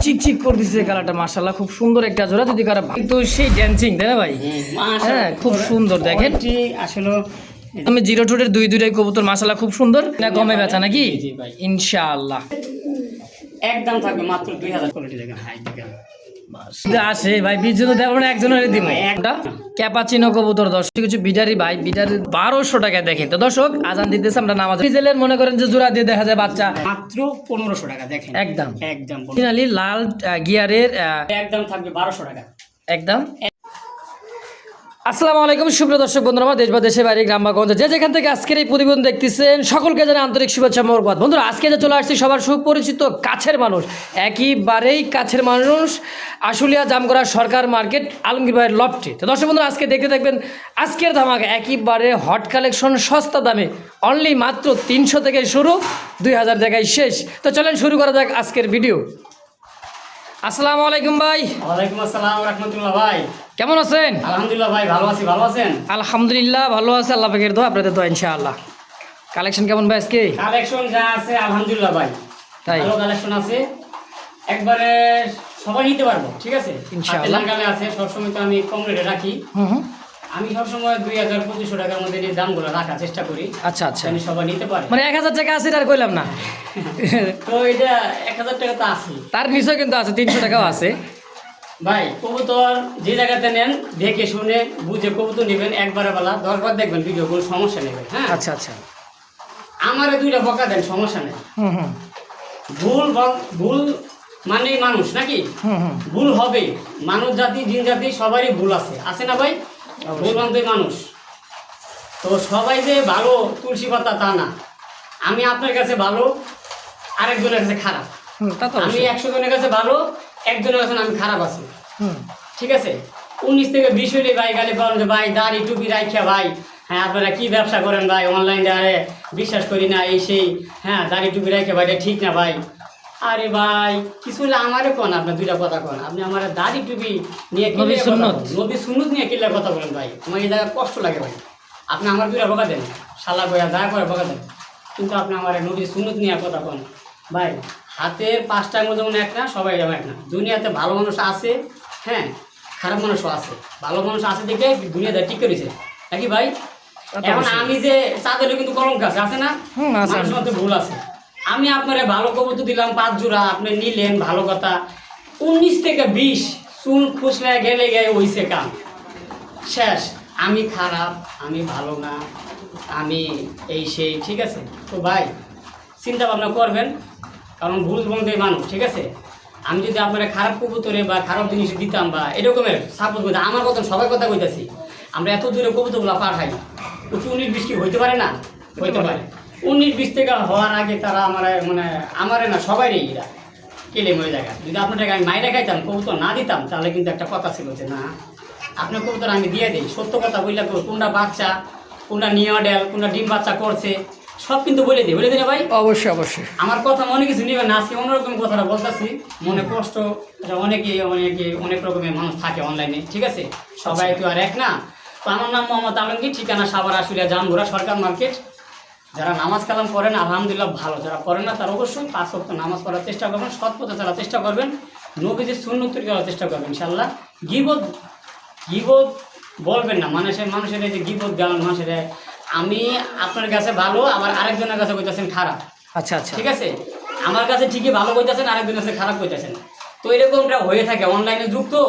চিকচিক করে দিচ্ছে কালারটা, মাশাআল্লাহ খুব সুন্দর একটা জোড়া। যদি কারো কিন্তু সেই ড্যান্সিং তাই না ভাই? হ্যাঁ খুব সুন্দর দেখেন আসলে। আমি 02 এর দুইটাই কবুতর মাশাআল্লাহ খুব সুন্দর। না কমে বেচা নাকি? ইনশাআল্লাহ একদম থাকবে মাত্র 2000। কোয়ালিটি দেখেন, হাই দেখেন আসে ভাই 20 জন দেবো না, একজনের দিব। একটা ক্যাপাচিনো কবুতর দর্শক কিছু বিটারি ভাই, বিটারি 1200 টাকা দেখেন। তো দর্শক আজান দিতেছে, আমরা নামাজ ডিজেলের মনে করেন যে জোড়া দিয়ে দেখা যায় বাচ্চা মাত্র 1500 টাকা দেখেন। একদম একদম ফাইনালি লাল গিয়ারের একদম থাকবে 1200 টাকা একদম। আসসালামু আলাইকুম সুপ্রিয় দর্শক বন্ধুরা, আমার দেশ বা দেশের বাইরে গ্রাম বা গঞ্জে যে যেখান থেকে আজকের এই প্রতিবেদন দেখতেছেন সকলকে জানাই আন্তরিক শুভেচ্ছা মোবারকবাদ। বন্ধুরা আজকে যে চলে আসছি সবার সুপরিচিত কাছের মানুষ, একেবারেই কাছের মানুষ, আশুলিয়া জামগড়া সরকার মার্কেট আলমগীর ভাইয়ের লফটে। তো দর্শক বন্ধুরা আজকে দেখতে দেখবেন আজকের ধামাকা, একেবারে হট কালেকশন সস্তা দামে, অনলি মাত্র 300 থেকে শুরু, 2000 টাকায় শেষ। তো চলেন শুরু করা যাক আজকের ভিডিও। আসসালামু আলাইকুম ভাই। ওয়ালাইকুম আসসালাম রাহমাতুল্লাহ। ভাই কেমন আছেন? আলহামদুলিল্লাহ ভাই ভালো আছি, ভালো আছেন? আলহামদুলিল্লাহ ভালো আছে, আল্লাহ পাকের দোয়া, আপনাদের দোয়া ইনশাআল্লাহ। কালেকশন কেমন ভাই আজকে? কালেকশন যা আছে আলহামদুলিল্লাহ ভাই, তাই ভালো কালেকশন আছে, একবারে সবাই নিতে পারবো, ঠিক আছে ইনশাআল্লাহ। গালে আছে সবসময়, তো আমি কম রেটে রাখি। আমি সবসময় 2000-2500 টাকার মধ্যে এই দামগুলো রাখার চেষ্টা করি। আচ্ছা আচ্ছা, আমি সবাই নিতে পারে, মানে 1000 টাকা আছে আর কইলাম না। তো এটা 1000 টাকা তো আছে, তার নিচে কিন্তু আছে 300 টাকাও আছে ভাই। কবুতর যে জায়গাতে নেন দেখে শুনে বুঝে কবুতর নেবেন, একবারে বেলা 10 বার দেখবেন ভিডিও, কোনো সমস্যা নেবেন। হ্যাঁ আচ্ছা আচ্ছা, আমারে 2টা বকা দেন, সমস্যা নেই। হুম ভুল মানে মানুষ নাকি, হুম ভুল হবে, মানুষ জাতি জিন জাতি সবারই ভুল আছে, আছে না ভাই? ভুল মানতে মানুষ তো সবাই যে ভালো তুলসী পাতা তা না। আমি আপনার কাছে ভালো, আরেকজনের কাছে খারাপ। তা তো আমি 100 জনের কাছে ভালো, একজনের কাছে আমি খারাপ আছি, হুম ঠিক আছে? 19 থেকে 20 হলে ভাই গালি পাবেন যে ভাই দাড়ি টুপি রাখিয়া ভাই, হ্যাঁ আপনারা কি ব্যবসা করেন ভাই অনলাইনে, আরে বিশ্বাস করি না এই সেই, হ্যাঁ দাড়ি টুপি রাখিয়া ভাই এটা ঠিক না ভাই। আরে ভাই কিছু হলে আমারে কোন, আপনার 2টা কথা কোন, আপনি আমার দাড়ি টুপি নিয়ে নবী সুন্নত নিয়ে কিল্লা কথা বলেন ভাই, আমার এই জায়গায় কষ্ট লাগে ভাই। আপনি আমার 2টা বকা দেন, শালা বয়া দয়া করে বকা দেন, কিন্তু আপনি আমার নবী সুন্নত নিয়ে কথা কোন ভাই। হাতের 5টা আঙুল যেমন এক না, সবাই যেমন এক না। দুনিয়াতে ভালো মানুষ আছে, হ্যাঁ খারাপ মানুষও আছে। ভালো মানুষ আছে দেখে দুনিয়াতে ঠিক করেছে নাকি ভাই? এখন আমি যে চাঁদেরও কিন্তু কলঙ্ক আছে না, মানুষের মধ্যে ভুল আছে। আমি আপনারে ভালো কবুতর দিলাম 5 জোড়া, আপনি নিলেন, ভালো কথা। 19 থেকে 20 চুল খুশলে গেলে হইছে কাম শেষ। আমি খারাপ, আমি ভালো না, আমি এই সেই, ঠিক আছে? তো ভাই চিন্তা ভাবনা করবেন, কারণ ভুল বলতে মানুষ, ঠিক আছে? আমি যদি আপনারা খারাপ কবুতরে বা খারাপ জিনিস দিতাম বা এরকমের সাপোর্ট করতাম, আমার কথা সবাই কথা কইতাছি, আমরা এত দূরে কবুতরগুলো পাঠাই, 19-20 কি হইতে পারে না? হইতে পারে। 19-20 থেকে হওয়ার আগে তারা আমারে না সবাই এরা কেলে মরে জায়গা। যদি আপনার টাকা আমি মাইরে খাইতাম, কবুতর না দিতাম, তাহলে কিন্তু একটা কথা ছিল যে না আপনার কবুতর আমি দিয়ে দিই, সত্য কথা বললে কোনটা বাচ্চা, কোনটা নিয়ডেল, কোনটা ডিম বাচ্চা করছে, সব কিন্তু বলে দিই না ভাই? অবশ্যই অবশ্যই। আমার কথা মনে কিছু নিবে না, আজকে অন্যরকম কথাটা বলতেছি, মনে কষ্ট, অনেক রকমের মানুষ থাকে অনলাইনে, ঠিক আছে? সবাই তো আর এক না। তো আমার নাম মোহাম্মদ আলমগীর, ঠিকানা সাভার আশুলিয়া জামগড়া সরকার মার্কেট। যারা নামাজ কালাম করেন আলহামদুলিল্লাহ ভালো, যারা করেন না তারা অবশ্যই 5 ওয়াক্ত নামাজ পড়ার চেষ্টা করবেন, সৎ পথে চলার চেষ্টা করবেন, নবীজির সুন্নত করার চেষ্টা করবেন ইনশাআল্লাহ। গীবত বলবেন না, মানুষের এই যে গীবত গান, মানুষের আমি আপনার কাছে ভালো, আবার আরেকজনের কাছে কইতেছেন খারাপ। আচ্ছা আচ্ছা, ঠিক আছে? আমার কাছে ঠিকই ভালো কইতেছেন, আরেকজনের কাছে খারাপ কইতেছেন। তো এরকমটা হয়ে থাকে, অনলাইনে যুগ তো,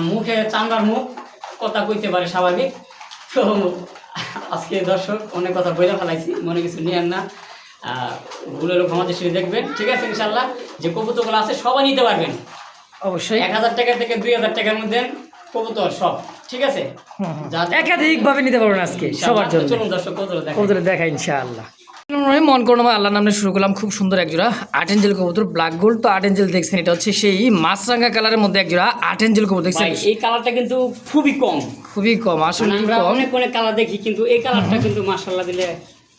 মুখে চামড়ার মুখ, কথা কইতে পারে স্বাভাবিক। তো আজকে দর্শক অনেক কথা বইলে ফেলাইছি, মনে কিছু নিয়েন না, ভুলের ক্ষমা দৃষ্টি দেখবেন, ঠিক আছে? ইনশাল্লাহ যে কবুতরগুলো আছে সবাই নিতে পারবেন অবশ্যই। 1000 টাকা থেকে 2000 টাকার মধ্যে কবুতর সব, ঠিক আছে? একাধিক ভাবে নিতে পারবেন আজকে সবার জন্য। চলুন দর্শক কবুতর দেখা ইনশাআল্লাহ। মন করো আল্লাহ নামে শুরু করলাম, খুব সুন্দর এক জোড়া 8 এঞ্জেল কবুতর, ব্ল্যাক গোল্ড। তো 8 এঞ্জেল দেখছেন, এটা হচ্ছে সেই মাছরাঙ্গা কালারের মধ্যে এক জোড়া 8 এঞ্জেল কবুতর দেখছেন। এই কালারটা কিন্তু খুবই কম, আসলে আমরা অনেক কালার দেখি, কিন্তু এই কালারটা কিন্তু মাশাআল্লাহ দিলে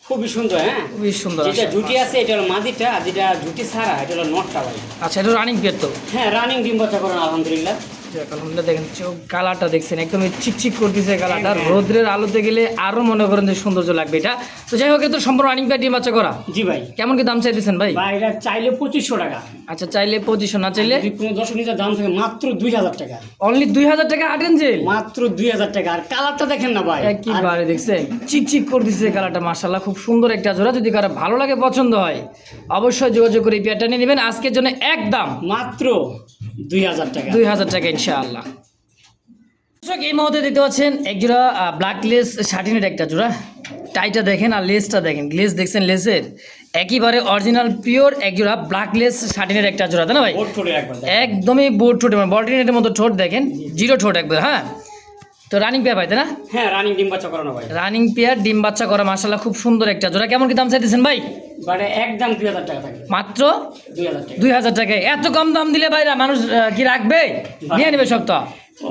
খুবই সুন্দর। হ্যাঁ খুবই সুন্দর। যেটা জুটি আছে এটা হলো মাদিটা, আর যেটা জুটি ছাড়া এটা হলো নটটা ভাই। আচ্ছা, এটা রানিং পেয়ার তো? হ্যাঁ রানিং ডিম বাচ্চা করেন আলহামদুলিল্লাহ। যাক, আলহামদুলিল্লাহ। দেখেন চোখ কালারটা দেখছেন একদম চিকচিক করতেছে কালারটা, রোদ্রের আলোতে গেলে আরো মনে করেন যে সৌন্দর্য লাগবে এটা। তো যাই হোক, এটা সম্পূর্ণ রানিং পেয়ার ডিম বাচ্চা করা। জি ভাই। কেমন কি দাম চাইতেছেন ভাই? ভাই এটা চাইলে 2500 টাকা। আচ্ছা, চাইলে 2500, না চাইলে যদি কোনো দর্শক নিতে দাম থাকে মাত্র 2000 টাকা। অনলি 2000 টাকা আটেনজেল, মাত্র 2000 টাকা। আর কালারটা দেখেন না ভাই, একবারে দেখছেন চিকচিক করতেছে কালারটা, মাশাআল্লাহ খুব সুন্দর একটা জোড়া। যদি কারো ভালো লাগে, পছন্দ হয়, অবশ্যই যোগাযোগ করে এই পেয়ারটা নিয়ে নেবেন। আজকের জন্য একদম মাত্র 2000 টাকা। 2000 টাকা ইনশাআল্লাহ। দর্শক, এই মুহূর্তে দেখতে পাচ্ছেন এক জোড়া ব্ল্যাক লেস শার্টিনের একটা জোড়া। টাইটা দেখেন আর লেসটা দেখেন, লেস দেখছেন, লেসের একেবারে অরিজিনাল পিওর এক জোড়া ব্ল্যাক লেস শার্টিনের একটা জোড়া, তাই না ভাই? বোর্ড ঠোঁটে একবার দেখেন। একদমই বোর্ড ঠোঁট, মানে বলটিনেটের মতো ঠোঁট দেখেন, জিরো ঠোঁট একবার। হ্যাঁ, তো রানিং পেয়ার ভাই, তাই না? হ্যাঁ, রানিং ডিম বাচ্চা করানো ভাই। রানিং পেয়ার ডিম বাচ্চা করা, মাশাআল্লাহ খুব সুন্দর একটা জোড়া। কেমন কি দাম চাইতেছেন ভাই? বারে একদম 2000 টাকা থাকে। মাত্র 2000 টাকা। 2000 টাকায় এত কম দাম দিলে ভাইরা মানুষ কি রাখবে? নিয়ে নেবে সব তো।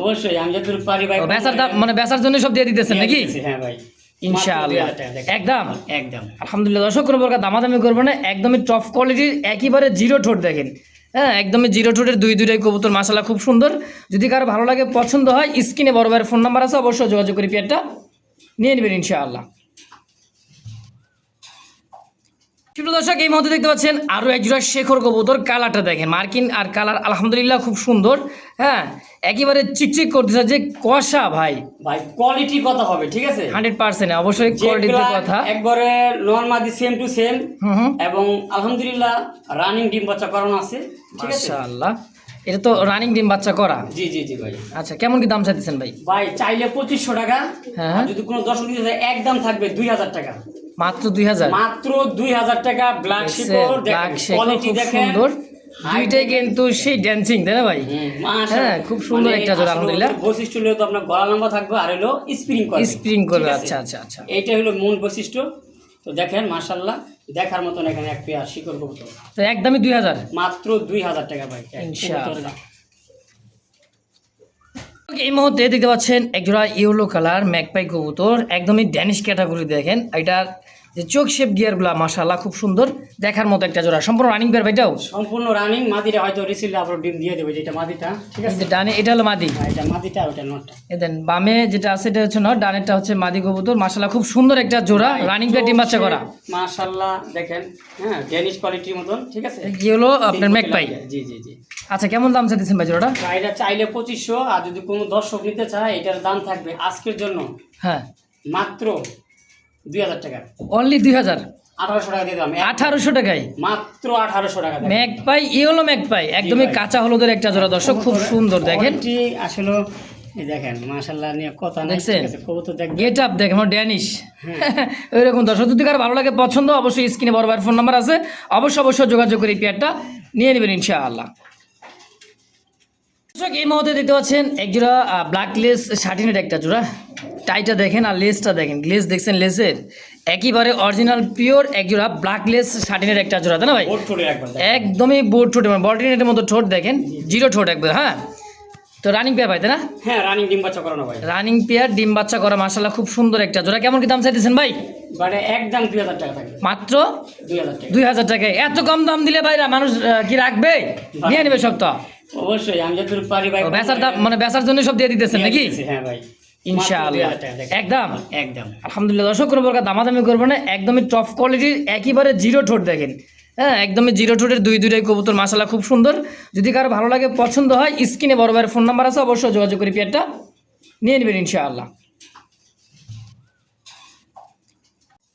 অবশ্যই, আমি যতটুকু পারি ভাই। বেচার দাম মানে বেচার জন্য সব দিয়ে দিতেছেন নাকি? হ্যাঁ ভাই, ইনশাআল্লাহ একদম। একদম। আলহামদুলিল্লাহ দর্শক, কোনো প্রকার দামাদামি করবো না, একদমই টপ কোয়ালিটির একেবারে জিরো ঠোঁট দেখেন। হ্যাঁ, একদমই জিরো ঠোঁটের দুইটাই কবুতর, মাশাআল্লাহ খুব সুন্দর। যদি কারো ভালো লাগে, পছন্দ হয়, স্ক্রিনে বড় ভাইয়ের ফোন নাম্বার আছে, অবশ্যই যোগাযোগ করে পেয়ারটা নিয়ে নেবেন ইনশাআল্লাহ। প্রিয় দর্শক, এই মুহূর্তে দেখতে পাচ্ছেন আরও এক জোড়া শেখর কবুতর। কালারটা দেখেন, মার্কিন আর কালার আলহামদুলিল্লাহ খুব সুন্দর। হ্যাঁ, একেবারে চিকচিক করতেছে যে কষা ভাই। ভাই কোয়ালিটির কথা হবে, ঠিক আছে? 100% অবশ্যই কোয়ালিটির কথা। একবারে নরমাদি সেম টু সেম, হুম, এবং আলহামদুলিল্লাহ রানিং ডিম বাচ্চা করানো আছে, ঠিক আছে? মাশাআল্লাহ, এটা তো রানিং ডিম বাচ্চা করা। জি জি জি ভাই। আচ্ছা, কেমন কি দাম চাইতেছেন ভাই? ভাই চাইলে 2500 টাকা। হ্যাঁ, আর যদি কোনো দর্শক নিতে চায় একদম থাকবে 2000 টাকা। মাত্র 2000? মাত্র 2000 টাকা। ব্ল্যাক শিকড় দেখেন, কোয়ালিটি দেখেন, সুন্দর দুইটাই কিন্তু সেই ড্যান্সিং, তাই না ভাই? হ্যাঁ, খুব সুন্দর একটা জোড়া আলহামদুলিল্লাহ। বৈশিষ্ট্য হলো তো আপনার গলা লম্বা থাকবে, আর হলো স্প্রিং করবে। স্প্রিং করবে, আচ্ছা আচ্ছা আচ্ছা। এইটা হলো মূল বৈশিষ্ট্য। তো দেখেন মাশাআল্লাহ, দেখার মতন এখানে এক পেয়ার শিকড় কবুতর। তো একদমই 2000? মাত্র 2000 টাকা ভাই ইনশাআল্লাহ। এই মুহূর্তে দেখতে পাচ্ছেন একজোড়া ইয়েলো কালার ম্যাকপাই কবুতর, একদমই ড্যানিশ ক্যাটাগরি। দেখেন এটার যে চোখ শেপ গিয়ারগুলো, মাশাআল্লাহ খুব সুন্দর, দেখার মতো একটা জোড়া। সম্পূর্ণ রানিং পেয়ার ভাইটাও? সম্পূর্ণ রানিং। মাদিটা হয়তো রিসিভে আবার ডিম দিয়ে দেবে, যেটা মাদিটা, ঠিক আছে? ডানে এটা হলো মাদি, এটা মাদিটা, ওটা নটটা। দেন বামে যেটা আছে এটা হচ্ছে নট, ডানেরটা হচ্ছে মাদি কবুতর। মাশাআল্লাহ খুব সুন্দর একটা জোড়া, রানিং পেয়ার ডিম বাচ্চা করা। মাশাআল্লাহ দেখেন, হ্যাঁ, ড্যানিশ কোয়ালিটির মতন, ঠিক আছে? কি হলো আপনার ম্যাকপাই? জি জি জি। আচ্ছা, কেমন দাম চাইতেছেন ভাই জোড়াটা? এটা চাইলে 2500। আর যদি কোনো দর্শক নিতে চায়, এটার দাম থাকবে আজকের জন্য হ্যাঁ মাত্র 2000 টাকা। অনলি 2000? 1800 টাকা দিয়ে দিলাম। 1800 টাকায় মাত্র 1800 টাকা। ম্যাকপাই, হলো ম্যাকপাই, একদমই কাঁচা হলুদের একটা জোড়া। দর্শক খুব সুন্দর দেখেন, আসলে এই দেখেন মাশাআল্লাহ নিয়ে কথা নাই, দেখছেন? ঠিক আছে? কবুতর দেখবেন, গেট আপ দেখেন, ড্যানিশ ওইরকম। দর্শক, যদি কারো ভালো লাগে, পছন্দ, অবশ্যই স্ক্রিনে বড় ভাইয়ের ফোন নাম্বার আছে, অবশ্যই যোগাযোগ করে এই পেয়ারটা নিয়ে নেবেন ইনশাআল্লাহ। দর্শক, এই মুহূর্তে দেখতে পাচ্ছেন এক জোড়া ব্ল্যাক লেস শার্টিনের একটা জোড়া। টাইটা দেখেন আর লেসটা দেখেন, লেস দেখছেন, লেসের একেবারে অরিজিনাল পিওর এক জোড়া ব্ল্যাক লেস শার্টিনের একটা জোড়া, তাই না ভাই? বোর্ড ঠোঁটে একবার দেখেন। একদমই বোর্ড ঠোঁট, মানে বলটিনেটের মতো ঠোঁট দেখেন, জিরো ঠোঁট একবার। হ্যাঁ, তো রানিং পেয়ার ভাই, তাই না? হ্যাঁ, রানিং ডিম বাচ্চা করানো ভাই। রানিং পেয়ার ডিম বাচ্চা করা, মাশাআল্লাহ খুব সুন্দর একটা জোড়া। কেমন কি দাম চাইতেছেন ভাই? বারে একদম 2000 টাকা থাকে। মাত্র 2000 টাকা। 2000 টাকায় এত কম দাম দিলে ভাইরা মানুষ কি রাখবে? নিয়ে নেবে সব তো। অবশ্যই, আমি যতটুকু পারি ভাই। বেচার দাম মানে বেচার জন্য সব দিয়ে দিতেছেন নাকি? হ্যাঁ ভাই, ইনশাআল্লাহ একদম। একদম। আলহামদুলিল্লাহ দর্শক, কোনো প্রকার দামাদামি করবো না, একদমই টপ কোয়ালিটির একেবারে জিরো ঠোঁট দেখেন। হ্যাঁ, একদমই জিরো ঠোঁটের দুইটাই কবুতর, মাশাআল্লাহ খুব সুন্দর। যদি কারো ভালো লাগে, পছন্দ হয়, স্ক্রিনে বড় ভাইয়ের ফোন নাম্বার আছে, অবশ্যই যোগাযোগ করে পেয়ারটা নিয়ে নেবেন ইনশাআল্লাহ।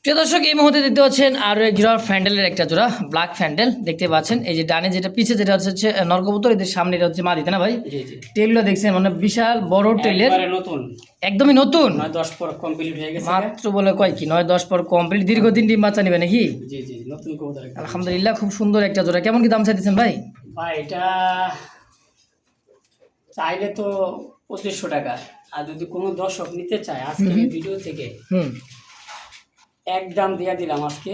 প্রিয় দর্শক, এই মুহূর্তে দেখতে পাচ্ছেন আরও এক জোড়া ফ্যান্ডেলের একটা জোড়া, ব্ল্যাক ফ্যান্ডেল দেখতে পাচ্ছেন। এই যে ডানে যেটা, পিছে যেটা হচ্ছে নরকবুতর, এদের সামনে এটা হচ্ছে মাদি, তাই না ভাই? জি জি। টেলগুলো দেখছেন, মানে বিশাল বড় টেলের, একবারে নতুন, একদমই নতুন। 9-10 পর কমপ্লিট হয়ে গেছে মাত্র বলে কয় কি 9-10 পর কমপ্লিট, দীর্ঘদিন ডিম বাচ্চা নেবে নাকি? জি জি, নতুন কবুতর। আলহামদুলিল্লাহ খুব সুন্দর একটা জোড়া। কেমন কি দাম চাইতেছেন ভাই? ভাই এটা চাইলে তো 2500 টাকা। আর যদি কোনো দর্শক নিতে চায় আজকে ভিডিও থেকে, হুম, একদম দিয়ে দিলাম আজকে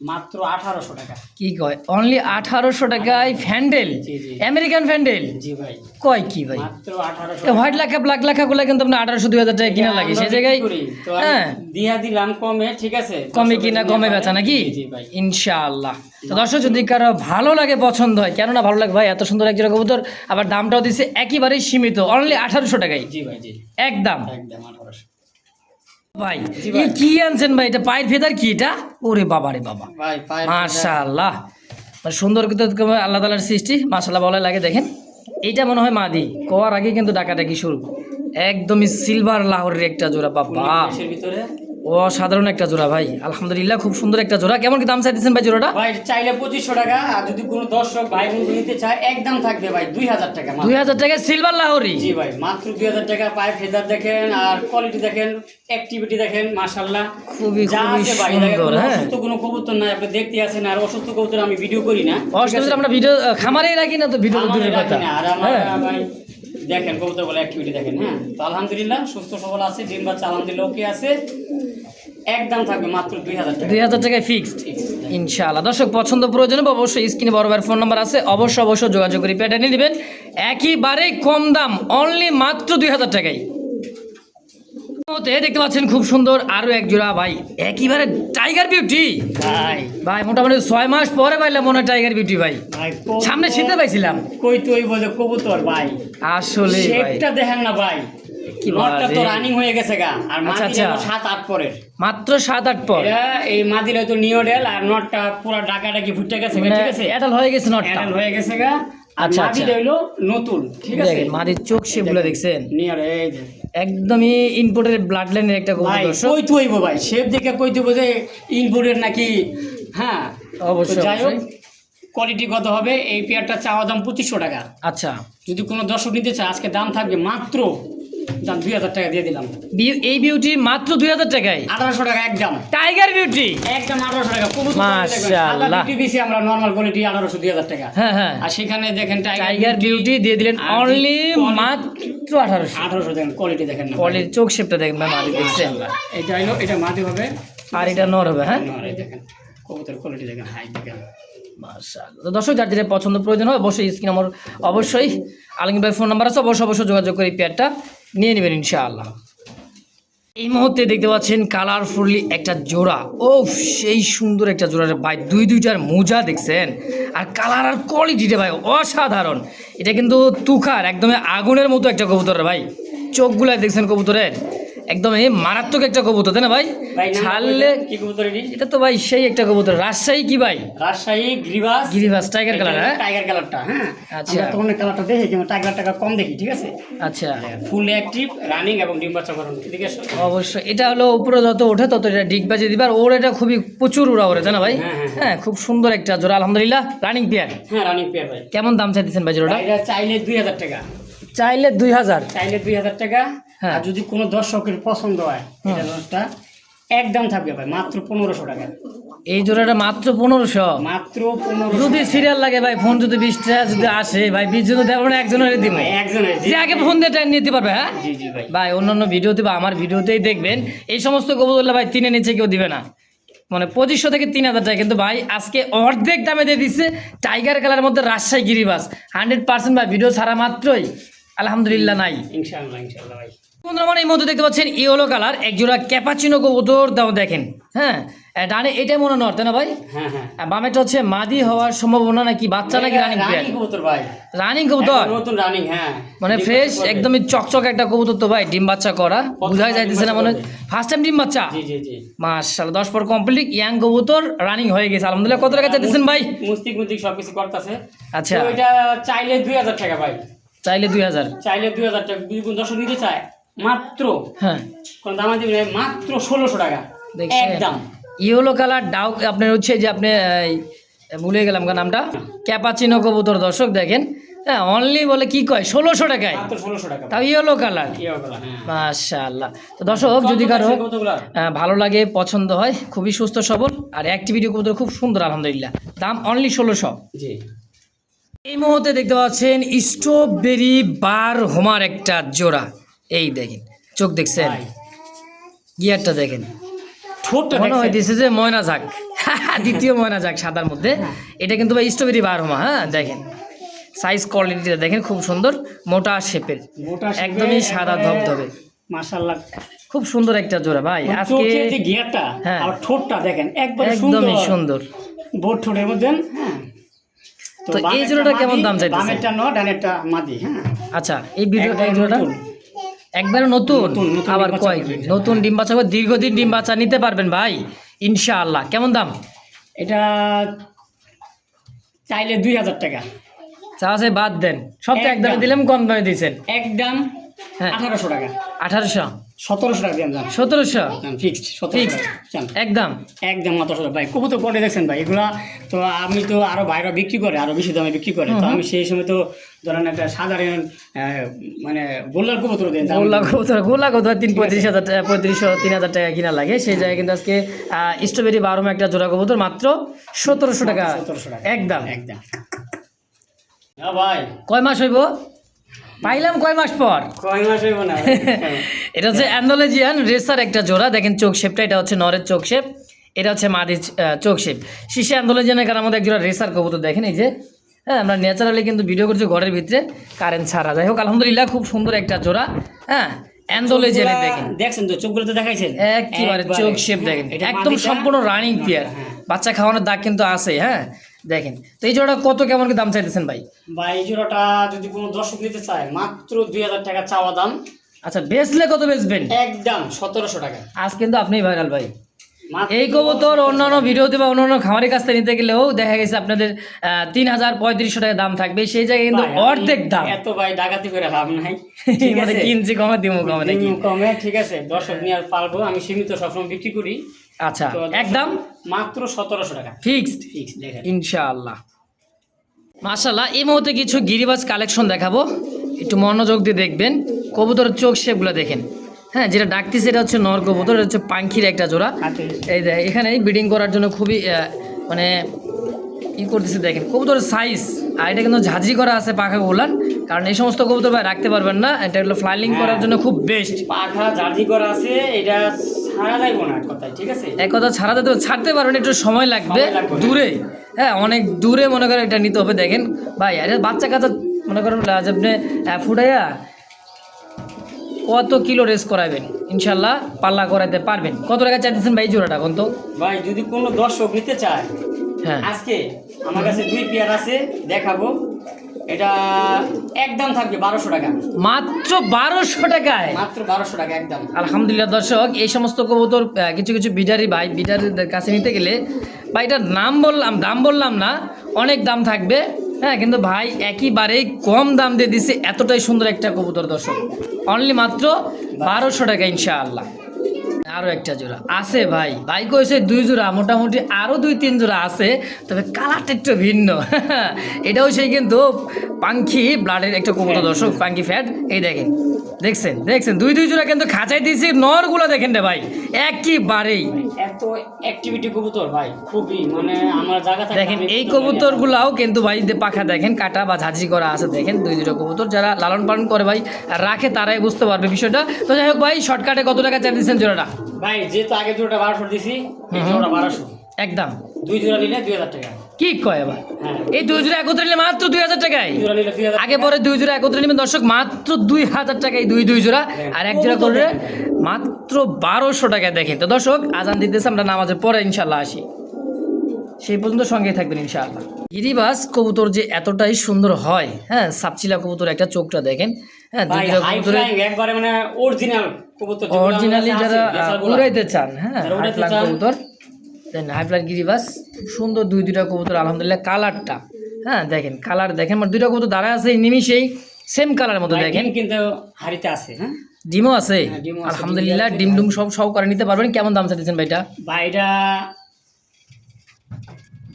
মাত্র 1800 টাকা। কি কয় অনলি 1800 টাকায় ফ্যান্ডেল, জি, জি। আমেরিকান ফ্যান্ডেল জি ভাই, কয় কি ভাই? মাত্র 1800। হোয়াইট লাখা ব্ল্যাক লাখা গুলা কিন্তু আপনার 1800-2000 টাকা কিনা লাগে, সেই জায়গায় তো আমি হ্যাঁ দিয়া দিলাম কমে, ঠিক আছে, কমে কিনা কমে বেচা নাকি? জি, জি ভাই। ইনশাআল্লাহ। তো দর্শক যদি কারো ভালো লাগে পছন্দ হয়, কেননা ভালো লাগে ভাই, এত সুন্দর এক জোড়া কবুতর, আবার দামটাও দিচ্ছে একেবারেই সীমিত, অনলি 1800 টাকায় জি ভাই, জি, একদম। একদম 1800। ভাই জি ভাই। এই কি আনছেন ভাই? এটা পায়ের ফেদার কি এটা? ওরে বাবা রে বাবা, ভাই পায়ের মাশাআল্লাহ, মানে সুন্দর কিন্তু আল্লাহ তাআলার সৃষ্টি, মাশাআল্লাহ বলা লাগে। দেখেন এইটা মনে হয় মাদি, কোয়ার আগে কিন্তু ডাকাডাকি শুরু, একদমই সিলভার লাহোরের একটা জোড়া, বাবা দেশের ভিতরে অসাধারণ একটা জোড়া ভাই, আলহামদুলিল্লাহ খুব সুন্দর একটা জোড়া। কেমন কি দাম চাইতেছেন ভাই জোড়াটা? ভাই চাইলে 2500 টাকা, আর যদি কোনো দর্শক ভাই বন্ধু নিতে চায় একদম থাকবে ভাই 2000 টাকা মাত্র। 2000 টাকায় সিলভার লাহোরি? জি ভাই, মাত্র 2000 টাকা। পায়ে ফেদার দেখেন আর কোয়ালিটি দেখেন, অ্যাক্টিভিটি দেখেন, মাশাআল্লাহ খুবই যা খুবই আছে ভাই, দেখেন সুন্দর। কোনো হ্যাঁ অসুস্থ কোনো কবুতর নাই, আপনি দেখতে আছেন। আর অসুস্থ কবুতর আমি ভিডিও করি না, অসুবিধা, আমরা ভিডিও খামারেই রাখি না, তো ভিডিও তো দূরের কথা। আর আমার হ্যাঁ ভাই দেখেন কবুতর বলে অ্যাক্টিভিটি দেখেন। হ্যাঁ, তো আলহামদুলিল্লাহ সুস্থ সবল আছে, ডিম বাচ্চা আলহামদুলিল্লাহ ওকে আছে। একদম থাকবে মাত্র 2000 টাকা। 2000 টাকায় ফিক্সড ইনশাআল্লাহ। দর্শক পছন্দ প্রয়োজনে অবশ্যই স্ক্রিনে বড় ভাইয়ের ফোন নাম্বার আছে, অবশ্যই যোগাযোগ করে পেটা নিয়ে নেবেন, একেবারে কম দাম, অনলি মাত্র 2000 টাকায়। দেখতে পাচ্ছেন খুব সুন্দর আরো এক জোড়া ভাই, একেবারে টাইগার বিউটি ভাই ভাই, মোটামুটি 6 মাস পরে পাইলাম মনে হয় টাইগার বিউটি ভাই, ভাই সামনে শীতে পাইছিলাম, কই তুই বলে কবুতর ভাই, আসলে ভাই শেপটা দেখেন না ভাই, কি নটটা তো বলে? রানিং হয়ে গেছে গা। আর আচ্ছা, মাদি আচ্ছা। 7-8 পরের, মাত্র 7-8 পর, এটা এই মাদির হয়তো নিওডেল, আর নটটা পুরো ডাকাডাকি ফুটে গেছে গা, মানে ঠিক আছে, এটাল হয়ে গেছে নটটা। অ্যাডাল হয়ে গেছে গা। আর আচ্ছা, মাদি আচ্ছা। হইলো নতুন, ঠিক আছে, দেখেন মাদির চোখ শেপগুলো দেখছেন, নিওর এই যে একদমই ইনপোর্টের ব্লাড লাইনের একটা কবুতর ভাই দর্শক। কই তুই ভাই, শেপ দেখে কই তুই যে ইনপুটের নাকি। হ্যাঁ অবশ্যই, তো যাই হোক, অবশ্যই। কোয়ালিটি কত হবে? এই পেয়ারটা চাওয়া দাম 2500 টাকা। আচ্ছা, যদি কোনো দর্শক নিতে চায় আজকে দাম থাকবে মাত্র, দাম 2000 টাকা দিয়ে দিলাম। এই বিউটি মাত্র 2000 টাকায়, 1800 টাকা একদম, টাইগার বিউটি একদম 1800 টাকা। মাশাআল্লাহ। আমরা নরমাল কোয়ালিটি 1800 2000 টাকা। হ্যাঁ হ্যাঁ, আর সেখানে দেখেন টাইগার বিউটি দিয়ে দিলেন আর অনলি quality- মাত্র 1800। 1800 দেখেন, কোয়ালিটি দেখেন না ভাই। পলের চোখ শেপটা দেখেন ভাই, মাদি দেখছেন, এটা হলো, এটা মাটি হবে, আর এটা নর হবে। হ্যাঁ নর, এই দেখেন কবুতর কোয়ালিটি দেখেন, হাইট দেখেন। মাশাআল্লাহ। তো দর্শক যার যেটা পছন্দ প্রয়োজন হয় অবশ্যই স্ক্রিন আমার অবশ্যই আলমগীর ভাই ফোন নাম্বার আছে, অবশ্যই যোগাযোগ করে এই পেয়ারটা নিয়ে নেবেন ইনশাআল্লাহ। এই মুহূর্তে দেখতে পাচ্ছেন কালারফুলি একটা জোড়া, ও সেই সুন্দর একটা জোড়া রে ভাই, দুইটার মোজা দেখছেন, আর কালার আর কোয়ালিটিটা ভাই অসাধারণ। এটা কিন্তু তুখার একদমই আগুনের মতো একটা কবুতর রে ভাই, চোখগুলা দেখছেন কবুতরের, একদম এই মারাত্মক একটা কবুতর, তাই না ভাই? ভাই নাম ছাড়লে কি কবুতর এটি? এটা তো ভাই সেই একটা কবুতর, রাজশাহী কি ভাই? রাজশাহী গিরিবাস, গিরিবাস টাইগার কালার। হ্যাঁ টাইগার কালারটা। হ্যাঁ, আচ্ছা। আমরা তখন কালারটা দেখি, কিন্তু টাইগার টাকা কম দেখি, ঠিক আছে। আচ্ছা, ফুল অ্যাক্টিভ, রানিং এবং ডিম বাচ্চা করানো, এদিকে এসো। অবশ্যই এটা হলো উপরে যত ওঠে তত এটা ডিগ বাজিয়ে দিবে, আর ওর এটা খুবই প্রচুর উড়া ওরে, তাই না ভাই? হ্যাঁ, হ্যাঁ, হ্যাঁ খুব সুন্দর একটা জোড়া, আলহামদুলিল্লাহ রানিং পেয়ার। হ্যাঁ, রানিং পেয়ার ভাই। কেমন দাম চাইতেছেন ভাই জোড়াটা? এটা চাইলে 2000 টাকা, চাইলে 2000। চাইলে 2000 টাকা। হ্যাঁ। আর যদি কোনো দর্শকের পছন্দ হয়, এটা দশটা একদম থাকবে ভাই মাত্র 1500 টাকা, এই জোড়াটা মাত্র 1500। মাত্র 1500। যদি সিরিয়াল লাগে ভাই, ফোন যদি 20টা যদি আসে ভাই, 20 জন দেবো না, একজনের দিব, একজনের, জি যে আগে ফোন দিয়ে টাইম নিতে পারবে। হ্যাঁ জি জি ভাই। ভাই, অন্যান্য ভিডিওতে বা আমার ভিডিওতেই দেখবেন এই সমস্ত কবুতরগুলো ভাই 3-এর নিচে কেউ দিবে না, মানে 2500 থেকে 3000 টাকা, কিন্তু ভাই আজকে অর্ধেক দামে দিয়ে দিচ্ছে টাইগার কালারের মধ্যে রাজশাহী গিরিবাস 100% ভাই, ভিডিও ছাড়া মাত্রই আলহামদুলিল্লাহ নাই। ইনশাআল্লাহ, ইনশাআল্লাহ ভাই। বন্ধুরা আমার এই মধ্যে দেখতে পাচ্ছেন ইয়েলো কালার এক জোড়া ক্যাপাচিনো কবুতর, দাও দেখেন। হ্যাঁ ডানে এটা মনে নর, তাই না ভাই? হ্যাঁ হ্যাঁ, আর বামেটা হচ্ছে মাদি হওয়ার সম্ভাবনা নাকি বাচ্চা নাকি রানিং পেয়ার? রানিং কবুতর ভাই, রানিং কবুতর, একদম নতুন রানিং। হ্যাঁ, মানে ডিম ফ্রেশ বাচ্চা করবে। একদমই চকচক একটা কবুতর তো ভাই, ডিম বাচ্চা করা বুঝাই যাইতেছে না, মানে ফার্স্ট টাইম ডিম বাচ্চা। জি জি জি। মাশাআল্লাহ 10 পর কমপ্লিট, ইয়াং কবুতর রানিং হয়ে গেছে আলহামদুলিল্লাহ। কত টাকা চাইতেছেন ভাই? মুস্তিক মুস্তিক সবকিছু করতেছে। আচ্ছা, তো এটা চাইলে 2000 টাকা ভাই, চাইলে 2000। চাইলে 2000 টাকা। যদি কোনো দর্শক নিতে চায় মাত্র, হ্যাঁ কোন দাম দিবেন না, মাত্র 1600 টাকা দেখছেন একদম। ইয়েলো কালার ডাউ আপনার হচ্ছে যে আপনি ভুলে গেলাম নামটা, ক্যাপাচিনো কবুতর দর্শক দেখেন। হ্যাঁ অনলি বলে কি কয় 1600 টাকায়, মাত্র 1600 টাকা। তাও ইয়েলো কালার, কি হবে? হ্যাঁ, মাশাআল্লাহ। তো দর্শক যদি কারো কতগুলা? ভালো লাগে পছন্দ হয়, খুবই সুস্থ সবল আর অ্যাক্টিভিটি কবুতর খুব সুন্দর আলহামদুলিল্লাহ, দাম অনলি 1600। জি। এই মুহূর্তে দেখতে পাচ্ছেন স্ট্রবেরি বার হোমার একটা জোড়া, এই দেখেন চোখ দেখছেন, ভাই গিয়ারটা দেখেন, ঠোঁটটা মনে দেখছেন? হইতেছে যে ময়না ঝাঁক। দ্বিতীয় ময়না যাক সাদার মধ্যে, এটা কিন্তু ভাই স্ট্রবেরি বারহমা। হ্যাঁ দেখেন সাইজ কোয়ালিটিটা দেখেন, খুব সুন্দর মোটা শেপের, একদমই সাদা ধবধবে, মাশাআল্লাহ খুব সুন্দর একটা জোড়া ভাই। আজকে চোখের যে গিয়ারটা হ্যাঁ। আর ঠোঁটটা দেখেন একদম একদমই সুন্দর। বোট ঠোঁটের মধ্যে। হ্যাঁ তো এই জোড়াটা কেমন দাম চাইতেছে? বামেরটা ন ডানেরটা মাদি। হ্যাঁ আচ্ছা এই ভিডিওটা, এই জোড়াটা একবারে নতুন, আবার কয় নতুন ডিম বাচ্চা, দীর্ঘদিন ডিম বাচ্চা নিতে পারবেন ভাই ইনশাআল্লাহ। কেমন দাম? এটা চাইলে 2000 টাকা, চাষে বাদ দেন, সব তো একদমই দিলাম, কম দামে দিয়েছেন একদম হ্যাঁ 1800 টাকা, 1800 1700 টাকা দিয়ে যান, 1700 ফিক্সড 1700 একদম একদম 1700 ভাই। কবুতর পরে দেখছেন ভাই এগুলা, তো আমি তো আরো বাইরে বিক্রি করে, আরো বেশি দামে বিক্রি করে, তো আমি সেই সময় তো ধরেন একটা সাধারণ মানে গোল্লার কবুতর দেন, গোলা কত 35,000 টাকা, 3500-3000 টাকা কিনা লাগে, সেই জায়গায় কিন্তু আজকে স্ট্রবেরি বারোমা একটা জোড়া কবুতর মাত্র 1700 টাকা 1700 টাকা একদম। একদম। হ্যাঁ ভাই কয় মাস হইব পাইলাম, কয় মাস পর? কয় মাস হইব না এটা হচ্ছে অ্যান্ডোলেজিয়ান রেসার একটা জোড়া, দেখেন চোখ শেপটা, এটা হচ্ছে নরের চোখ শেপ, এটা হচ্ছে মাদির চোখ শেপ। শীর্ষে অ্যান্ডোলেজিয়ানের কারণ আমাদের এক জোড়া রেসার কবুতর দেখেন, এই যে হ্যাঁ আমরা ন্যাচারালি কিন্তু ভিডিও করছি ঘরের ভিতরে, কারেন্ট ছাড়া। যাই হোক আলহামদুলিল্লাহ খুব সুন্দর একটা জোড়া। হ্যাঁ অ্যান্ডোলেজিয়ানে দেখেন, দেখছেন তো চোখগুলো তো দেখাইছেন একেবারে চোখ শেপ দেখেন, একদম সম্পূর্ণ রানিং পেয়ার, বাচ্চা খাওয়ানোর দাগ কিন্তু আছে। হ্যাঁ দেখেন, তো এই জোড়া কত কেমন কি দাম চাইতেছেন ভাই? ভাই এই জোড়াটা যদি কোনো দর্শক নিতে চায় মাত্র 2000 টাকা চাওয়া দাম। আচ্ছা বেচলে কত বেচবেন? একদম 1700 টাকা। আজ কিন্তু আপনিই ভাইরাল ভাই। এই কবুতর অন্যান্য ভিডিওতে বা অন্যান্য খামারের কাছ থেকে নিতে গেলেও দেখা গেছে আপনাদের 3000-3500 টাকা দাম থাকবে, সেই জায়গায় কিন্তু অর্ধেক দাম। এত ভাই ডাকাতি করে লাভ নাই, ঠিক মানে আছে কিনছি কমে দিব কমে নাকি? কমে ঠিক আছে, দর্শক নিয়ে আর পারবো, আমি সীমিত সবসময় বিক্রি করি। আচ্ছা তো একদম মাত্র 1700 টাকা ফিক্সড ফিক্স দেখেন ইনশাআল্লাহ। মাশাআল্লাহ এই মুহূর্তে কিছু গিরিবাজ কালেকশন দেখাবো, একটু মনোযোগ দিয়ে দেখবেন। কবুতরের চোখ শেপগুলো দেখেন। হ্যাঁ যেটা ডাকতেছে এটা হচ্ছে নর কবুতর, এটা হচ্ছে পাখির একটা জোড়া। এই এখানে ব্রিডিং করার জন্য খুবই মানে ই করতেছে দেখেন কবুতরের সাইজ, আর এটা কিন্তু ঝাঁঝরি করা আছে পাখা গুলান, কারণ এই সমস্ত কবুতর ভাই রাখতে পারবেন না, এটা হলো ফ্লাইলিং করার জন্য খুব বেস্ট। পাখা জার্জি করা আছে, এটা ছাড়া যাইব না কথাই, ঠিক আছে এক কথা ছাড়তে পারবেন, একটু সময় লাগবে দূরে। হ্যাঁ অনেক দূরে মনে করেন এটা নিতে হবে। দেখেন ভাই আরে বাচ্চা কাচ্চা মনে করেন আপনি ফুটাইয়া কত কিলো রেস করাবেন, ইনশাল্লাহ পাল্লা করাইতে পারবেন। কত টাকা চাইতেছেন ভাই জোড়াটা কোন তো? ভাই যদি কোনো দর্শক নিতে চায়, হ্যাঁ আজকে আমার কাছে 2 পেয়ার আছে দেখাবো, এটা একদম থাকবে 1200 টাকা, মাত্র 1200 টাকায়, মাত্র 1200 টাকা একদম। আলহামদুলিল্লাহ দর্শক এই সমস্ত কবুতর কিছু কিছু বিডারিদের কাছে নিতে গেলে ভাই এটার দাম বললাম না, অনেক দাম থাকবে। হ্যাঁ কিন্তু ভাই একেবারেই কম দাম দিয়ে দিছে, এতটাই সুন্দর একটা কবুতর দর্শক, অনলি মাত্র 1200 টাকা ইনশাআল্লাহ। আরও একটা জোড়া আছে ভাই কইছে 2 জোড়া, মোটামুটি আরও 2-3 জোড়া আছে, তবে কালারটা একটু ভিন্ন। এটাও সেই কিন্তু পাঙ্খি ব্লাডের একটা কবুতর দর্শক, পাঙ্খি ফ্যাট। এই দেখছেন 2 জোড়া কিন্তু খাঁচাই দিয়েছি, নরগুলো দেখেন রে ভাই একেবারেই এত অ্যাক্টিভিটি কবুতর ভাই, খুবই মানে আমার জায়গা থাকে। দেখেন এই কবুতরগুলাও কিন্তু ভাই পাখা দেখেন কাটা বা ঝাঁঝি করা আছে, দেখেন 2 জোড়া কবুতর, যারা লালন পালন করে ভাই রাখে তারাই বুঝতে পারবে বিষয়টা। তো যাই হোক ভাই শর্টকাটে কত টাকা চাই দিচ্ছেন জোড়াটা? ভাই যেহেতু আগে জোড়াটা 1200 দিছি, এই জোড়াটা 1200 একদম। 2 জোড়া নিলে 2000 টাকা। কি কয় আবার? হ্যাঁ এই 2 জোড়া একত্রে নিলে মাত্র 2000 টাকায়, 2 জোড়া নিলে 2000 আগে পরে 2 জোড়া একত্রে নেবেন দর্শক মাত্র 2000 টাকায়, 2 জোড়া, আর 1 জোড়া করলে মাত্র 1200 টাকায়। দেখেন তো দর্শক আজান দিতেছে, আমরা নামাজের পরে ইনশাল্লাহ আসি, সেই পর্যন্ত সঙ্গে থাকবেন ইনশাআল্লাহ। গিরিবাজ কবুতর যে এতটাই সুন্দর হয়, হ্যাঁ সাপচিলা কবুতর একটা চোখটা দেখেন। হ্যাঁ ভাই হাই ফ্লাইং একবারে মানে অরিজিনাল কবুতর, অরিজিনালি যারা উড়াইতে চান, হ্যাঁ হাই ফ্লাইং কবুতর দেন, হাই ফ্লাইং গিরিবাজ সুন্দর 2টা কবুতর আলহামদুলিল্লাহ। কালারটা হ্যাঁ দেখেন, কালার দেখেন, মানে 2টা কবুতর দাঁড়ায় আছে নিমিশেই সেম কালার মতো দেখেন, কিন্তু হাড়িতে আছে। হ্যাঁ ডিমও আছে ডিমও আছে, আলহামদুলিল্লাহ, ডিম সব করে নিতে পারবেন। কেমন দাম চাইছেন ভাইটা? ভাইটা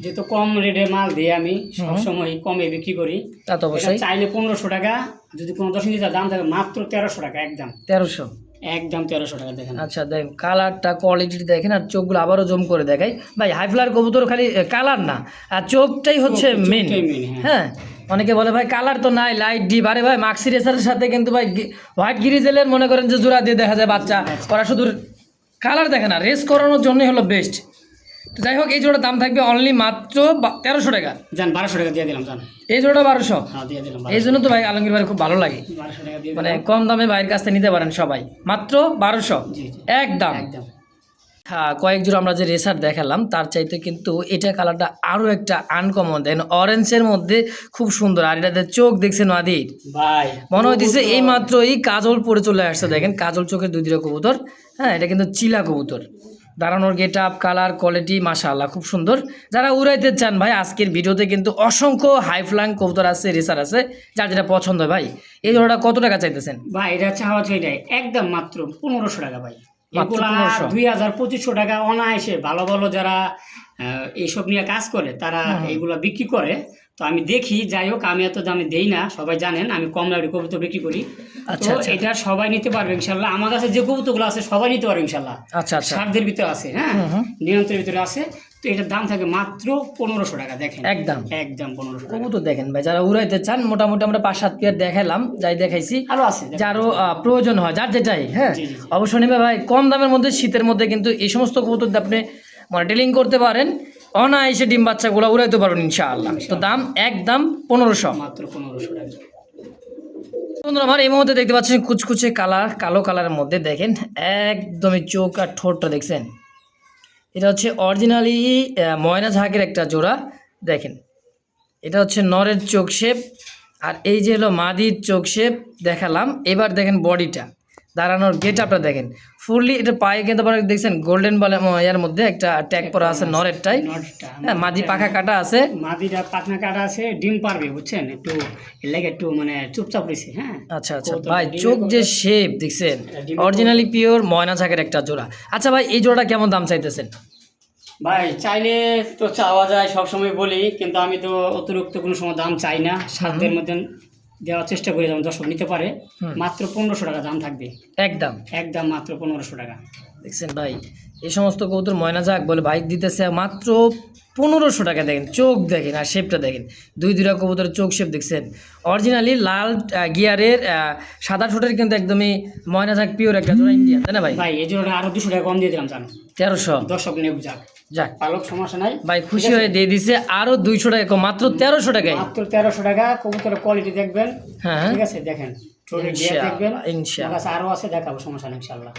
যেহেতু কম রেটে মাল দিয়ে আমি সবসময় কমে বিক্রি করি, তা তো অবশ্যই। চাইলে 1500 টাকা, যদি কোনো দর্শক নিতে দাম থাকে মাত্র 1300 টাকা একদম, 1300 একদম 1300 টাকা। দেখেন আচ্ছা দেখেন কালারটা কোয়ালিটি দেখেন, আর চোখগুলো আবারও জুম করে দেখাই ভাই। হাই ফ্লায়ার কবুতর খালি কালার না, আর চোখটাই হচ্ছে মেন। হ্যাঁ অনেকে বলে ভাই কালার তো নাই, লাইট ডিপ, আরে ভাই মাক্সি রেসারের সাথে কিন্তু ভাই হোয়াইট গিরিজেলের মনে করেন যে জোড়া দিয়ে দেখা যায় বাচ্চা, ওরা শুধু কালার দেখে না, রেস করানোর জন্যই হলো বেস্ট। তো যাই হোক এই জোড়ার দাম থাকবে অনলি মাত্র 1300 টাকা। যান 1200 টাকা দিয়ে দিলাম, যান এই জোড়াটা 1200। হ্যাঁ দিয়ে দিলাম, এই জন্য তো ভাই আলমগীর ভাই খুব ভালো লাগে, 1200 টাকা দিয়ে মানে কম দামে ভাইয়ের কাছ থেকে নিতে পারেন সবাই, মাত্র 1200 জি জি একদম। একদম। হ্যাঁ, কয়েক জোড়া আমরা যে রেসার দেখালাম তার চাইতে কিন্তু এটা কালারটা আরও একটা আনকমন, দেন অরেঞ্জের মধ্যে খুব সুন্দর। আর এটাতে চোখ দেখছেন মাদির, ভাই মনে হইতেছে এই মাত্রই কাজল পরে চলে আসছে। দেখেন কাজল চোখের দুই দিরা কবুতর। হ্যাঁ, এটা কিন্তু চিলা কবুতর, দাঁড়ানোর গেট আপ, কালার, কোয়ালিটি মাশাআল্লাহ খুব সুন্দর। যারা উড়াইতে চান ভাই, আজকের ভিডিওতে কিন্তু অসংখ্য হাই ফ্লাইং কবুতর আছে, রেসার আছে, যার যেটা পছন্দ হয় ভাই। এই জোড়াটা কত টাকা চাইতেছেন ভাই? এটা চাওয়া চাইটাই একদম মাত্র 1500 টাকা ভাই। মাত্র এগুলা 1500। 2000-2500 টাকা অনায়াসে ভালো ভালো যারা এইসব নিয়ে কাজ করে তারা এইগুলা বিক্রি করে। তো আমি দেখি, যাই হোক আমি এত দামে দেই না, সবাই জানেন আমি কম দামে কবুতর বিক্রি করি। আচ্ছা, তো আচ্ছা। এটা সবাই নিতে পারবে ইনশাল্লাহ। আমার কাছে যে কবুতরগুলো আছে সবাই নিতে পারবে ইনশাল্লাহ। আচ্ছা আচ্ছা, সাধ্যের ভিতরে আছে, হ্যাঁ নিয়ন্ত্রণের ভিতরে আছে। তো এটার দাম থাকে মাত্র 1500 টাকা। দেখেন একদম একদম 1500 টাকা। কবুতর দেখেন ভাই, যারা উড়াইতে চান মোটামুটি আমরা 5-7 পেয়ার দেখাইলাম, যাই দেখাইছি। আরো আছে, যারও প্রয়োজন হয়, যার যেটাই, হ্যাঁ জি, জি, জি। অবশ্যই নেবে ভাই। কম দামের মধ্যে, শীতের মধ্যে কিন্তু এই সমস্ত কবুতর দিয়ে আপনি মানে ডিলিং করতে পারেন, অনায়াসে ডিম বাচ্চাগুলো উড়াইতে পারবেন ইনশাআল্লাহ। তো দাম একদম 1500, মাত্র 1500 টাকা। বন্ধুরা আমার এই মুহূর্তে দেখতে পাচ্ছেন কুচকুচে কালার, কালো কালারের মধ্যে দেখেন একদমই চোখ আর ঠোঁটটা দেখছেন। এটা হচ্ছে অরিজিনালি ময়না ঝাঁকের একটা জোড়া। দেখেন এটা হচ্ছে নরের চোখ শেপ, আর এই যে হলো মাদির চোখ শেপ দেখালাম। এবার দেখেন বডিটা, দাঁড়ানোর গেট আপটা দেখেন ফুললি। এটা পায়ে কিন্তু আবার দেখছেন গোল্ডেন বলে এর মধ্যে একটা ট্যাগ করা আছে নরেরটাই। নটটা হ্যাঁ, মাদি পাখা কাটা আছে, মাদিটা পাখনা কাটা আছে, ডিম পারবে বুঝছেন, একটু এর লাগে একটু মানে চুপচাপ রয়েছে। হ্যাঁ আচ্ছা আচ্ছা ভাই, চোখ যে শেপ দেখছেন, অরিজিনালি পিওর ময়না ঝাঁকের একটা জোড়া। আচ্ছা ভাই, এই জোড়াটা কেমন দাম চাইতেছেন? ভাই চাইলে তো চাওয়া যায়, সবসময় বলি, কিন্তু আমি তো অতিরিক্ত কোনো সময় দাম চাই না, সাধ্যের মধ্যে দেওয়ার চেষ্টা করি যেমন দর্শক নিতে পারে। মাত্র 1500 টাকা দাম থাকবে একদম একদম, মাত্র 1500 টাকা। দেখছেন ভাই, এই সমস্ত কবুতর ময়না ঝাঁক বলে ভাই দিতেছে মাত্র 1500 টাকা। দেখেন চোখ দেখেন আর শেপটা দেখেন, দুই দুইটা কবুতরের চোখ শেপ দেখছেন। অরিজিনালি লাল গিয়ারের সাদা ঠোঁটের কিন্তু একদমই ময়না ঝাঁক পিওর একটা জোড়া ইন্ডিয়ান, তাই না ভাই? ভাই এই জন্য আরো 200 টাকা কম দিয়ে দিলাম, জানো 1300। দর্শক নেব যাক, যাক পালক সমস্যা নাই ভাই, খুশি হয়ে দিয়ে দিছে আরো 200 টাকা কম, মাত্র 1300 টাকায়। মাত্র 1300 টাকা। কবুতরের কোয়ালিটি দেখবেন, হ্যাঁ ঠিক আছে, দেখেন ঠোঁটের গিয়ার দেখবেন, ইনশাআল্লাহ, ইনশাআল্লাহ। আমার কাছে আরো আছে, দেখাবো, সমস্যা নেই ইনশাআল্লাহ।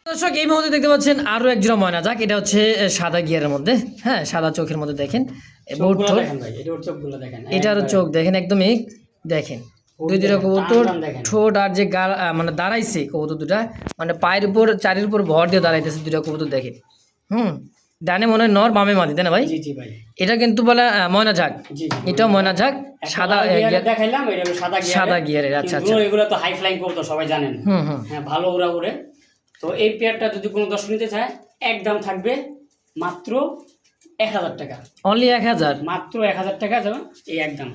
দর্শক এই মুহূর্তে দেখতে পাচ্ছেন আরো এক জোড়া ময়না ঝাঁক। এটা হচ্ছে সাদা গিয়ারের মধ্যে, হ্যাঁ সাদা চোখের মধ্যে দেখেন বোট চোখগুলো ঠোঁট। দেখেন ভাই, এটার চোখগুলো দেখেন, এটারও চোখ দেখেন একদমই দেখেন, দুই দুটা কবুতর টান টান দেখেন। ঠোঁট আর যে গাল মানে দাঁড়াইছে কবুতর দুটা, মানে পায়ের উপর চারির উপর ভর দিয়ে দাঁড়াইতেছে দুটা কবুতর দেখেন। ডানে মনে হয় নর, বামে মাদি, তাই না ভাই? জি জি ভাই, এটা কিন্তু বলে ময়না ঝাঁক, জি জি। এটাও ময়না ঝাঁক, সাদা গিয়ারে দেখাইলাম, এটা হলো সাদা গিয়ার। সাদা গিয়ারের, আচ্ছা আচ্ছা। এগুলো তো হাই ফ্লাইং কবুতর, সবাই জানেন, হুম হুম হ্যাঁ ভালো ওরা উড়ে। তো এই পেয়ারটা যদি কোনো দর্শক নিতে চায়, একদম থাকবে মাত্র 1000 টাকা, অনলি 1000। মাত্র 1000 টাকা যাবে এই একদম।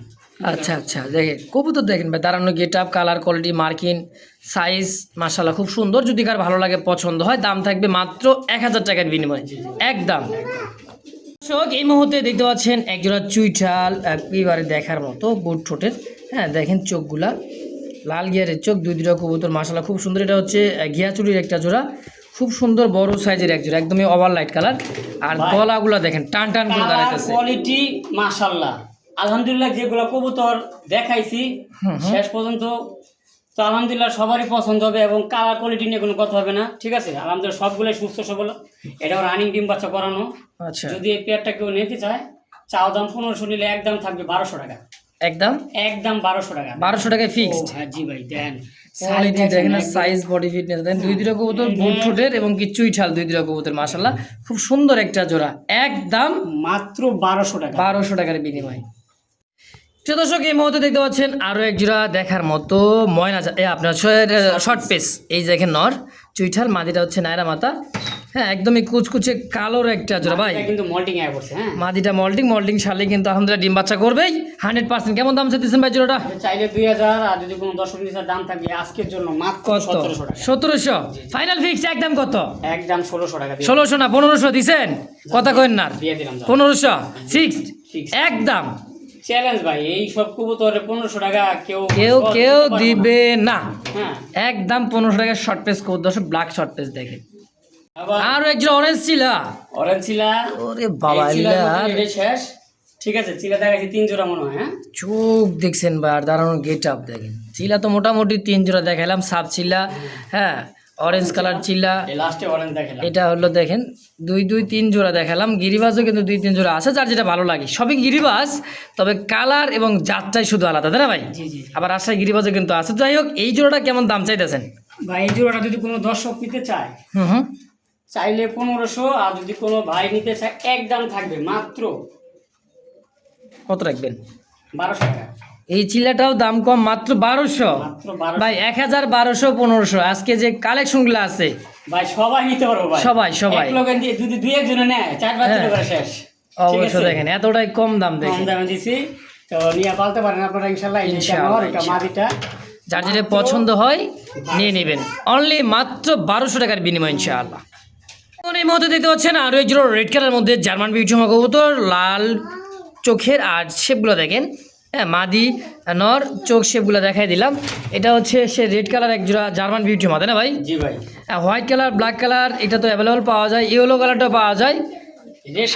আচ্ছা আচ্ছা, দেখেন কবুতর দেখেন ভাই, দাঁড়ানো গেট আপ, কালার, কোয়ালিটি, মার্কিন, সাইজ মাশাআল্লাহ খুব সুন্দর। যদি কার ভালো লাগে, পছন্দ হয়, দাম থাকবে মাত্র 1000 টাকার বিনিময়ে একদম। দর্শক এই মুহূর্তে দেখতে পাচ্ছেন একজোড়া চুইঠাল, একেবারে দেখার মতো বুট ঠোঁটের। হ্যাঁ দেখেন চোখগুলা, লাল গিয়ারের চোখ, দুই দুটা কবুতর মাশাআল্লাহ খুব সুন্দর। এটা হচ্ছে ঘিয়াচুরির একটা জোড়া, খুব সুন্দর বড় সাইজের এক জোড়া, একদমই ওভার লাইট কালার। আর গলাগুলা দেখেন টান টান করে দাঁড়াইতেছে, কোয়ালিটি মাশাআল্লাহ আলহামদুলিল্লাহ। যেগুলো কবুতর দেখাইছি শেষ পর্যন্ত, তো আলহামদুলিল্লাহ সবারই পছন্দ হবে, এবং কালার কোয়ালিটি নিয়ে কোনো কথা হবে না, ঠিক আছে। আলহামদুলিল্লাহ সবগুলোই সুস্থ সবল, এটাও রানিং ডিম বাচ্চা করানো। আচ্ছা যদি এই পেয়ারটা কেউ নিতে চায়, চাও দাম 1500, নিলে একদম থাকবে 1200 টাকা, একদম একদম 1200 টাকা। 1200 টাকায় ও ফিক্সড। হ্যাঁ জি ভাই, দেন কোয়ালিটি দেখেন না, সাইজ, বডি ফিটনেস দেখেন, দুই দুটা কবুতর বুট ঠোঁটের এবং কি চুইঠাল, দুই দুটা কবুতর মাশাআল্লাহ খুব সুন্দর একটা জোড়া, একদম মাত্র 1200 টাকা। 1200 টাকার বিনিময়ে। প্রিয় দর্শক এই মুহূর্তে দেখতে পাচ্ছেন আরো এক জোড়া দেখার মতো ময়না আপনার শর্ট পেস। এই দেখেন নর চুইঠাল, মাদিটা হচ্ছে নায়রা মাতা। হ্যাঁ একদমই কুচকুচে কালোর একটা জোড়া ভাই, এটা কিন্তু মল্টিং আয় করছে, হ্যাঁ মাদিটা মল্টিং শালে কিন্তু আলহামদুলিল্লাহ ডিম বাচ্চা করবেই 100%। কেমন দাম চাইতেছেন ভাই জোড়াটা? চাইলে 2000, আর যদি কোনো দর্শক নিচের দাম থাকে আজকের জন্য মাত্র কত? 1700 টাকা, 1700 ফাইনাল ফিক্স একদম। কত? একদম 1600 টাকা দিয়ে 1600 না 1500 দিছেন, কথা কইন না, দিয়ে দিলাম। 1500 ফিক্সড Fixed। একদম। চ্যালেঞ্জ ভাই, এই সব কবুতরে 1500 টাকা কেউ কেউ কেউ দিতে পারবে না। দিবে না, হ্যাঁ একদম 1500 টাকার শর্ট পেস কবুতর, ব্ল্যাক শর্ট পেস দেখেন আবার আরো একজন অরেঞ্জ চিলা। অরেঞ্জ চিলা, ওরে বাবা, এই চিলার এলা মধ্যে এটাই শেষ। ঠিক আছে, চিলা দেখাচ্ছি 3 জোড়া মনে হয়। হ্যাঁ, চোখ দেখছেন ভাই, আর দাঁড়ানোর গেট আপ দেখেন। চিলা তো মোটামুটি 3 জোড়া দেখালাম, সাব চিলা, হ্যাঁ অরেঞ্জ কালার চিলা, এই লাস্টে অরেঞ্জ দেখালাম। এটা হলো দেখেন 2-3 জোড়া দেখালাম। গিরিবাজও কিন্তু 2-3 জোড়া আছে, যার যেটা ভালো লাগে। সবই গিরিবাজ, তবে কালার এবং জাতটাই শুধু আলাদা, তাই না ভাই? জি জি। আবার রাজশাহী গিরিবাজও কিন্তু আছে। যাই হোক, এই জোড়াটা কেমন দাম চাইতেছেন? ভাই এই জোড়াটা যদি কোনো দর্শক নিতে চায়, হুম, চাইলে 1500, আর যদি কোনো ভাই নিতে চায় একদম থাকবে মাত্র কত রাখবেন? 1200 টাকা। এই চিলাটাও দাম কম, মাত্র 1200। মাত্র 1200। ভাই 1000, 1200, 1500 আজকে যে কালেকশনগুলো আছে ভাই সবাই নিতে পারবো ভাই, সবাই। এক লোকের দিয়ে যদি 2-1 নেয় 4-5 হ্যাঁ। করে শেষ। অবশ্যই দেখেন এতটাই কম দাম কম দেখেন। দামে দিছি, তো নিয়ে পালতে পারেন আপনারা ইনশাল্লাহ। এই যে ইনশাআল্লাহ, এটা মাদিটা যার যেটা পছন্দ হয় নিয়ে নেবেন, অনলি মাত্র 1200 টাকার বিনিময় ইনশাআল্লাহ। এখন এই মুহূর্তে দেখতে পাচ্ছেন আরও এক জোড়া রেড কালার মধ্যে জার্মান বিউটি কবুতর, লাল চোখের, আর শেপগুলো দেখেন, হ্যাঁ মাদি নর, চোখ শেপগুলো দেখাই দিলাম। এটা হচ্ছে সে রেড কালার এক জোড়া জার্মান বিউটি মাদে না ভাই? জি ভাই। হোয়াইট কালার, ব্ল্যাক কালার এটা তো অ্যাভেলেবল পাওয়া যায়, ইয়েলো কালারটাও পাওয়া যায়,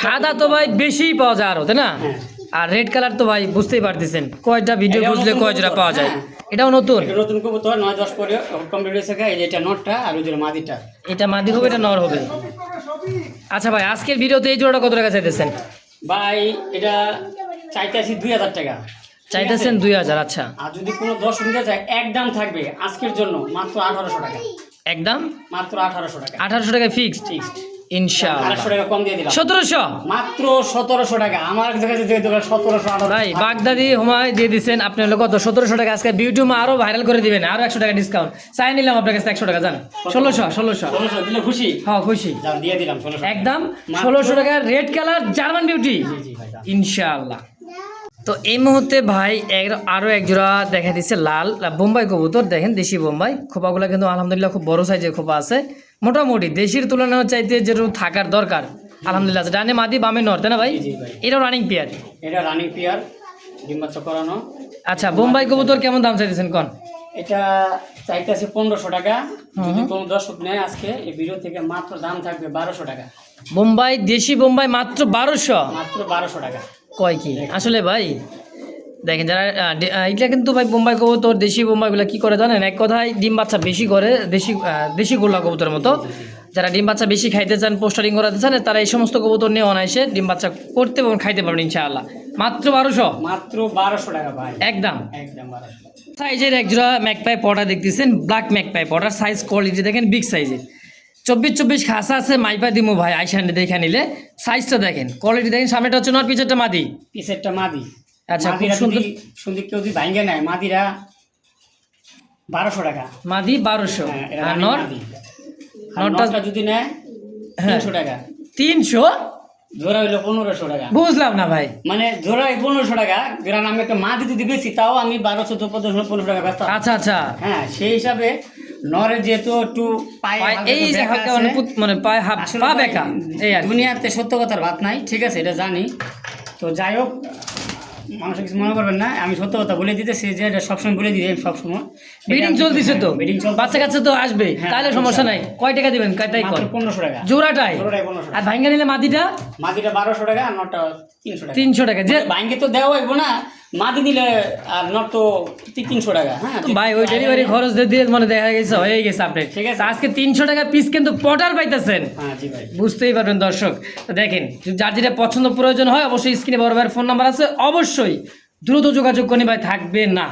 সাদা তো ভাই বেশিই পাওয়া যায় আরও, তাই না? হ্যাঁ। আর রেড কালার তো ভাই বুঝতেই পারতেছেন, কয়টা ভিডিও এটাও বুঝলে নতুন কয় জোড়া কবুতর, পাওয়া যায়। হ্যাঁ। এটাও নতুন, এটা নতুন কবুতর 9-10 পরে কমপ্লিট হয়েছে। এই যে এটা নটটা আর ওই যে মাদিটা। এটা মাদি হবে, এটা নর হবে। আচ্ছা ভাই, আজকের ভিডিওতে এই জোড়াটা কত টাকা চাইতেছেন? ভাই এটা চাইতেছি 2000 টাকা। চাইতেছেন 2000। আচ্ছা, আর যদি কোনো দর্শক নিতে চায় একদম থাকবে আজকের জন্য মাত্র 1800 টাকা। একদম মাত্র 1800 টাকা 1800 টাকা ফিক্সড ফিক্সড। ইনশাআল্লাহ। 800 টাকা কম দিয়ে দিলাম। 1700 মাত্র 1700 টাকা। আমার কাছে যে দোকান 1700 ভাই বাগদাদি হুমায় দিয়ে দিচ্ছেন আপনি, হলো কত? 1700 টাকা। আজকে বিউটিউবে আরো ভাইরাল করে দিবেন, আরো 100 টাকা ডিসকাউন্ট চাই নিলাম আপনার কাছে। 100 টাকা যান, 1600 1600 দিলে খুশি। হ্যাঁ খুশি, যান দিয়ে দিলাম 1600 একদম 1600 টাকা রেড কালার জার্মান বিউটি জি জি ভাই যান। ইনশাআল্লাহ। তো এই মুহূর্তে ভাই আরো এক জোড়া দেখা দিচ্ছে লাল বোম্বাই কবুতর, দেখেন দেশি বোম্বাই। খোপাগুলো কিন্তু আলহামদুলিল্লাহ খুব বড় সাইজের খোপা আছে, মোটামুটি দেশির তুলনায় চাইতে যেরকম থাকার দরকার আলহামদুলিল্লাহ আছে। ডানে মাদি বামে নর, তাই না ভাই? জি ভাই। এটাও রানিং পেয়ার। এটা রানিং পেয়ার, ডিম বাচ্চা করানো। আচ্ছা, বোম্বাই কবুতর কেমন দাম চাইতেছেন কোন? এটা চাইতেছে 1500 টাকা। যদি কোনো দর্শক নেয় আজকে এই ভিডিও থেকে মাত্র দাম থাকবে 1200 টাকা। বোম্বাই, দেশি বোম্বাই মাত্র 1200। মাত্র 1200 টাকা। কয় কি আসলে ভাই, দেখেন যারা এটা কিন্তু ভাই বোম্বাই কবুতর, দেশি বোম্বাইগুলো কি করে জানেন? এক কথায় ডিম বাচ্চা বেশি করে, দেশি গোল্লা কবুতরের মতো। যারা ডিম বাচ্চা বেশি খাইতে চান, পোস্টারিং করাতে চান, তারা এই সমস্ত কবুতর নিয়ে অনায়াসে ডিম বাচ্চা করতে এবং খাইতে পারবেন ইনশাআল্লাহ। মাত্র 1200। মাত্র 1200 টাকা ভাই, একদম একদম 1200 টাকা। সাইজের একজোড়া ম্যাকপাই পটা দেখতেছেন, black magpie Potter size quality দেখেন বিগ সাইজের, 24 খাসা আছে। মাইপা দিমু ভাই আইসান্ডে দেখে নিলে, সাইজটা দেখেন, কোয়ালিটি দেখেন। সামনেটা হচ্ছে নর, পিছেরটা মাদি। পিসেরটা মাদি। আচ্ছা, খুব মাদিরা সুন্দর। যদি সুন্দর কেউ যদি ভাঙ্গে নেয়, মাদিরা 1200 টাকা। মাদি 1200, হ্যাঁ, এটা আর রানিং নর মাদি। আর নরটা নরটা যদি নেয় 300 টাকা। 300। জোড়া হইলো 1500 টাকা। বুঝলাম না ভাই। মানে জোড়া 1500 টাকা। গ্রাম আমি একটা মাদি যদি বেশি তাও আমি 1200, 1500 টাকা বেচতাম। আচ্ছা আচ্ছা, হ্যাঁ, সেই হিসাবে নরের যেহেতু একটু পায়ে পায়ে হালকা এই একটু যে বেঁকা হালকা আছে। মানে পায়ে হাফ আসলে পা ভাই, বেঁকা, এই আর কি। দুনিয়াতে সত্য কথার ভাত নাই, ঠিক আছে, এটা জানি। তো যাই হোক, মানুষ কিছু মনে করবেন না, আমি সত্য কথা বলে দিতেছি যে এটা সবসময় বলে দিই সবসময়। ব্রিডিং চলতেছে তো, ব্রিডিং চলছে। বাচ্চা কাচ্চা তো আসবে, হ্যাঁ, তাহলে সমস্যা নাই। কয় টাকা দিবেন তাই কর? মাত্র 1500 টাকা। জোড়াটাই? জোড়াটাই 1500 আর টাকা। ভাঙ্গা নিলে মাদিটা মাদিটা 1200 টাকা আর নটটা 300 টাকা। 300 টাকা। যে ভাঙ্গে তো দেওয়া হইব না, মাদি নিলে আর নট তো 300 টাকা। হ্যাঁ ভাই ওই ডেলিভারি খরচ দিয়ে মানে দেখা গেছে হয়ে গেছে আপডেট। ঠিক আছে। আজকে 300 টাকা পিস কিন্তু পটার পাইতেছেন, হ্যাঁ জি ভাই। বুঝতেই পারবেন দর্শক। তো দেখেন, যার যেটা পছন্দ প্রয়োজন হয় অবশ্যই স্ক্রিনে বড় ভাইয়ের ফোন নাম্বার আছে, অবশ্যই দ্রুত যোগাযোগ করে ভাই, থাকবে না।